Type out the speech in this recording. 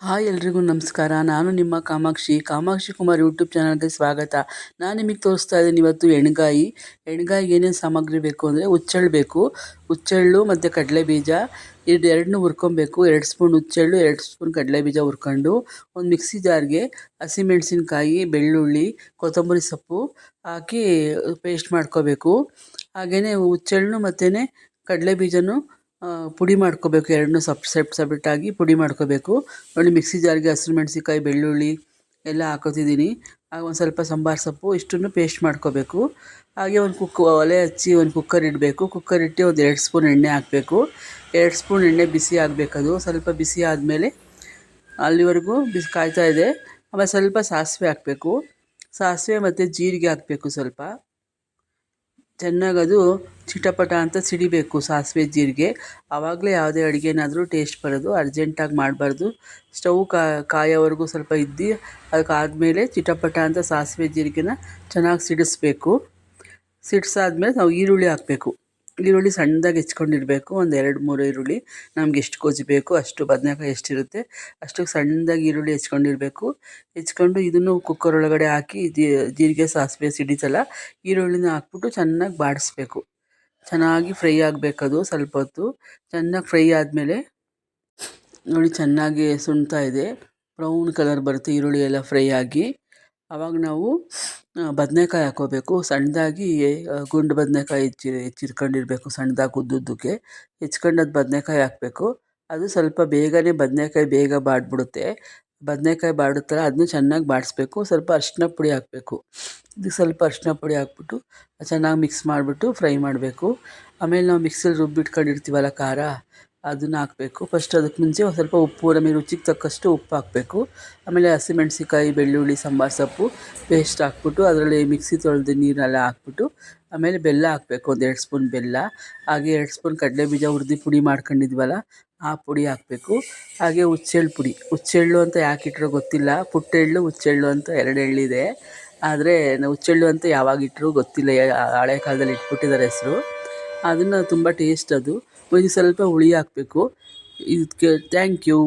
Hi ಎಲ್ರಿಗೂ ನಮಸ್ಕಾರ. ನಾನು ನಿಮ್ಮ ಕಾಮಾಕ್ಷಿ ಕುಮಾರ್ ಯೂಟ್ಯೂಬ್ ಚಾನಲ್ಗೆ ಸ್ವಾಗತ. ನಾನು ನಿಮಗೆ ತೋರಿಸ್ತಾ ಇದ್ದೀನಿ ಇವತ್ತು ಎಣ್ಗಾಯಿಗೆ ಏನೇನು ಸಾಮಗ್ರಿ ಬೇಕು ಅಂದರೆ ಹುಚ್ಚೆಳ್ಳು ಮತ್ತು ಕಡಲೆಬೀಜ ಎರಡನ್ನೂ ಹುರ್ಕೊಬೇಕು. 2 ಸ್ಪೂನ್ ಹುಚ್ಚೆಳ್ಳು, 2 ಸ್ಪೂನ್ ಕಡಲೆಬೀಜ ಹುರ್ಕೊಂಡು ಒಂದು ಮಿಕ್ಸಿ ಜಾರ್ಗೆ ಹಸಿಮೆಣಸಿನ್ಕಾಯಿ, ಬೆಳ್ಳುಳ್ಳಿ, ಕೊತ್ತಂಬರಿ ಸೊಪ್ಪು ಹಾಕಿ ಪೇಸ್ಟ್ ಮಾಡ್ಕೋಬೇಕು. ಹಾಗೆಯೇ ಹುಚ್ಚೆಳ್ಳು ಮತ್ತು ಕಡಲೆಬೀಜನೂ ಪುಡಿ ಮಾಡ್ಕೋಬೇಕು. ಎರಡನ್ನೂ ಸಪ್ರೇಟಾಗಿ ಪುಡಿ ಮಾಡ್ಕೋಬೇಕು. ನೋಡಿ, ಮಿಕ್ಸಿ ಜಾರ್ಗೆ ಹಸಿಮೆಣ್ಸಿನ್ಕಾಯಿ, ಬೆಳ್ಳುಳ್ಳಿ ಎಲ್ಲ ಹಾಕೋತಿದ್ದೀನಿ. ಆಗ ಒಂದು ಸ್ವಲ್ಪ ಸಾಂಬಾರು ಸೊಪ್ಪು ಇಷ್ಟನ್ನು ಪೇಸ್ಟ್ ಮಾಡ್ಕೋಬೇಕು. ಹಾಗೆ ಒಂದು ಒಲೆ ಹಚ್ಚಿ ಒಂದು ಕುಕ್ಕರ್ ಇಡಬೇಕು. ಕುಕ್ಕರ್ ಇಟ್ಟು ಒಂದು 2 ಸ್ಪೂನ್ ಎಣ್ಣೆ ಹಾಕಬೇಕು. 2 ಸ್ಪೂನ್ ಎಣ್ಣೆ ಬಿಸಿ ಆಗಬೇಕದು. ಸ್ವಲ್ಪ ಬಿಸಿ ಆದಮೇಲೆ ಅಲ್ಲಿವರೆಗೂ ಕಾಯ್ತಾ ಇದೆ. ಆಮೇಲೆ ಸ್ವಲ್ಪ ಸಾಸಿವೆ ಹಾಕಬೇಕು. ಸಾಸಿವೆ ಮತ್ತು ಜೀರಿಗೆ ಹಾಕಬೇಕು. ಸ್ವಲ್ಪ ಚೆನ್ನಾಗದು ಚಿಟಪಟ ಅಂತ ಸಿಡಿಬೇಕು ಸಾಸಿವೆ ಜೀರಿಗೆ. ಆವಾಗಲೇ ಯಾವುದೇ ಅಡುಗೆನಾದರೂ ಟೇಸ್ಟ್ ಬರೋದು. ಅರ್ಜೆಂಟಾಗಿ ಮಾಡಬಾರ್ದು. ಸ್ಟವ್ ಕಾಯೋವರೆಗೂ ಸ್ವಲ್ಪ ಇದ್ದು ಅದಕ್ಕಾದಮೇಲೆ ಚಿಟಪಟ ಅಂತ ಸಾಸಿವೆ ಜೀರಿಗೆನ ಚೆನ್ನಾಗಿ ಸಿಡಿಸ್ಬೇಕು. ಸಿಡಿಸಾದ್ಮೇಲೆ ನಾವು ಈರುಳ್ಳಿ ಹಾಕಬೇಕು. ಈರುಳ್ಳಿ ಸಣ್ಣದಾಗಿ ಹೆಚ್ಕೊಂಡಿರಬೇಕು. ಒಂದು 2-3 ಈರುಳ್ಳಿ, ನಮ್ಗೆ ಎಷ್ಟು ಗೊಜ್ಜು ಬೇಕು ಅಷ್ಟು, ಬದನೆಕಾಯಿ ಎಷ್ಟಿರುತ್ತೆ ಅಷ್ಟು ಸಣ್ಣದಾಗಿ ಈರುಳ್ಳಿ ಹೆಚ್ಕೊಂಡಿರಬೇಕು. ಹೆಚ್ಕೊಂಡು ಇದನ್ನು ಕುಕ್ಕರ್ ಒಳಗಡೆ ಹಾಕಿ ಜೀರಿಗೆ ಸಾಸಿವೆ ಸಿಡಿತಲ್ಲ, ಈರುಳ್ಳಿನ ಹಾಕ್ಬಿಟ್ಟು ಚೆನ್ನಾಗಿ ಬಾಡಿಸ್ಬೇಕು. ಚೆನ್ನಾಗಿ ಫ್ರೈ ಆಗಬೇಕದು. ಸ್ವಲ್ಪ ಹೊತ್ತು ಚೆನ್ನಾಗಿ ಫ್ರೈ ಆದಮೇಲೆ ನೋಡಿ, ಚೆನ್ನಾಗಿ ಸುಣ್ತಾ ಇದೆ, ಬ್ರೌನ್ ಕಲರ್ ಬರುತ್ತೆ ಈರುಳ್ಳಿ ಎಲ್ಲ ಫ್ರೈ ಆಗಿ. ಆವಾಗ ನಾವು ಬದನೆಕಾಯಿ ಹಾಕ್ಕೋಬೇಕು. ಸಣ್ಣದಾಗಿ ಗುಂಡು ಬದನೆಕಾಯಿ ಹೆಚ್ಚಿಟ್ಕೊಂಡಿರಬೇಕು. ಸಣ್ಣದಾಗಿ ಉದ್ದುದ್ದಕ್ಕೆ ಹೆಚ್ಕೊಂಡು ಅದು ಬದನೆಕಾಯಿ ಹಾಕಬೇಕು. ಅದು ಸ್ವಲ್ಪ ಬೇಗನೆ ಬದನೆಕಾಯಿ ಬೇಗ ಬಾಡ್ಬಿಡುತ್ತೆ. ಬದನೆಕಾಯಿ ಬಾಡುತ್ತಲ್ಲ, ಅದನ್ನು ಚೆನ್ನಾಗಿ ಬಾಡಿಸ್ಬೇಕು. ಸ್ವಲ್ಪ ಅರಿಶಿನ ಪುಡಿ ಹಾಕಬೇಕು. ಇದಕ್ಕೆ ಸ್ವಲ್ಪ ಅರಿಶಿನ ಪುಡಿ ಹಾಕ್ಬಿಟ್ಟು ಚೆನ್ನಾಗಿ ಮಿಕ್ಸ್ ಮಾಡಿಬಿಟ್ಟು ಫ್ರೈ ಮಾಡಬೇಕು. ಆಮೇಲೆ ನಾವು ಮಿಕ್ಸಿಲಿ ರುಬ್ಬಿಟ್ಕೊಂಡಿರ್ತೀವಲ್ಲ ಖಾರ, ಅದನ್ನು ಹಾಕಬೇಕು. ಫಸ್ಟ್ ಅದಕ್ಕೆ ಮುಂಚೆ ಒಂದು ಸ್ವಲ್ಪ ಉಪ್ಪು, ನಮಗೆ ರುಚಿಗೆ ತಕ್ಕಷ್ಟು ಉಪ್ಪು ಹಾಕಬೇಕು. ಆಮೇಲೆ ಹಸಿಮೆಣ್ಸಿನ್ಕಾಯಿ, ಬೆಳ್ಳುಳ್ಳಿ, ಸಾಂಬಾರು ಸೊಪ್ಪು ಪೇಸ್ಟ್ ಹಾಕ್ಬಿಟ್ಟು ಅದರಲ್ಲಿ ಮಿಕ್ಸಿ ತೊಳೆದು ನೀರೆಲ್ಲ ಹಾಕ್ಬಿಟ್ಟು ಆಮೇಲೆ ಬೆಲ್ಲ ಹಾಕಬೇಕು. ಒಂದು 2 ಸ್ಪೂನ್ ಬೆಲ್ಲ, ಹಾಗೆ 2 ಸ್ಪೂನ್ ಕಡಲೆಬೀಜ ಹುರಿದು ಪುಡಿ ಮಾಡ್ಕೊಂಡಿದ್ವಲ್ಲ ಆ ಪುಡಿ ಹಾಕಬೇಕು. ಹಾಗೆ ಹುಚ್ಚೆಳ್ಳು ಅಂತ ಯಾಕೆ ಇಟ್ಟರೋ ಗೊತ್ತಿಲ್ಲ. ಪುಟ್ಟೆಳ್ಳು, ಹುಚ್ಚೆಳ್ಳು ಅಂತ 2 ಎಳ್ಳಿದೆ. ಆದರೆ ಹುಚ್ಚೆಳ್ಳು ಅಂತ ಯಾವಾಗ ಇಟ್ಟರು ಗೊತ್ತಿಲ್ಲ, ಹಳೆ ಕಾಲದಲ್ಲಿ ಇಟ್ಬಿಟ್ಟಿದ್ದಾರೆ ಹೆಸರು. ಅದನ್ನು ತುಂಬ ಟೇಸ್ಟ್ ಅದು. ಇದು ಸ್ವಲ್ಪ ಹುಳಿ ಹಾಕಬೇಕು. ಇದಕ್ಕೆ ಥ್ಯಾಂಕ್ ಯು.